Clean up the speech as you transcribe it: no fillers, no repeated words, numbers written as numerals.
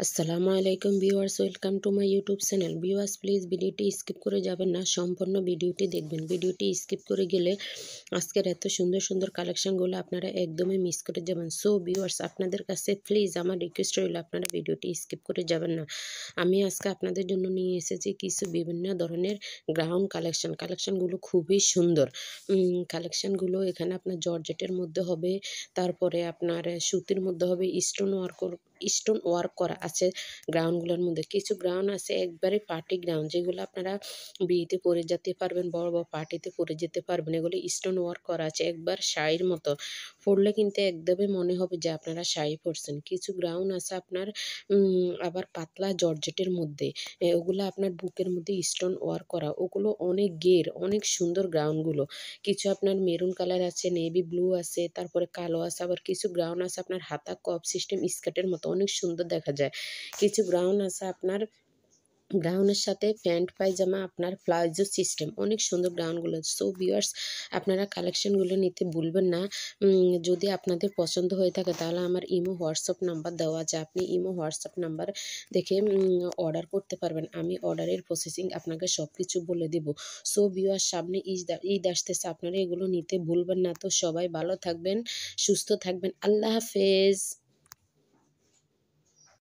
আসসালামু আলাইকুম viewers, welcome to my YouTube channel. Viewers please ভিডিওটি স্কিপ করে যাবেন না, সম্পূর্ণ ভিডিওটি দেখবেন। ভিডিওটি স্কিপ করে গেলে আজকের এত সুন্দর সুন্দর কালেকশনগুলো আপনারা একদমই মিস করে যাবেন। সো ভিউয়ার্স, আপনাদের কাছে প্লিজ আমার রিকোয়েস্ট রইল, আপনারা ভিডিওটি স্কিপ করে যাবেন না। আমি আজকে আপনাদের জন্য নিয়ে এসেছি কিছু বিভিন্ন ধরনের গ্রাউন্ড কালেকশনগুলো খুবই সুন্দর। কালেকশনগুলো এখানে আপনার জর্জেটের মধ্যে হবে, তারপরে আপনার সুতির মধ্যে হবে, স্টোন ওয়ার্ক করা আছে। গ্রাউন্ডগুলোর মধ্যে কিছু গ্রাউন্ড আছে একবারে পার্টি গ্রাউন্ড, যেগুলো আপনারা বিয়েতে পরে যেতে পারবেন, বড় বড় পার্টিতে পরে যেতে পারবেন। এগুলো স্টোন ওয়ার্ক করা আছে, একবার শাড়ির মতো। পরলে কিন্তু একদমই মনে হবে যে আপনারা শাড়ি পরছেন। কিছু গ্রাউন্ড আছে আপনার আবার পাতলা জর্জেটের মধ্যে, ওগুলো আপনার বুকের মধ্যে স্টোন ওয়ার্ক করা, ওগুলো অনেক অনেক সুন্দর গ্রাউন্ডগুলো। কিছু আপনার মেরুন কালার আছে, নেভি ব্লু আছে, তারপরে কালো আছে। আবার কিছু গ্রাউন্ড আছে আপনার হাতা কপ সিস্টেম স্কার্টের মতো, অনেক সুন্দর দেখা যায়। কিছু গ্রাউন্ড আছে আপনার গ্রাউন্ডের সাথে প্যান্ট পায়জামা, আপনার প্লাজো সিস্টেম, অনেক সুন্দর গ্রাউন্ডগুলো। সো ভিউয়ার্স, আপনারা কালেকশনগুলো নিতে ভুলবেন না। যদি আপনাদের পছন্দ হয়ে থাকে তাহলে আমার ইমো হোয়াটসঅ্যাপ নাম্বার দেওয়া আছে, আপনি ইমো হোয়াটসঅ্যাপ নাম্বার দেখে অর্ডার করতে পারবেন। আমি অর্ডারের প্রসেসিং আপনাকে সব কিছু বলে দেব। সো ভিউয়ার্স, সামনে ঈদ আসতেছে, আপনারা এগুলো নিতে ভুলবেন না। তো সবাই ভালো থাকবেন, সুস্থ থাকবেন। আল্লাহ হাফেজ।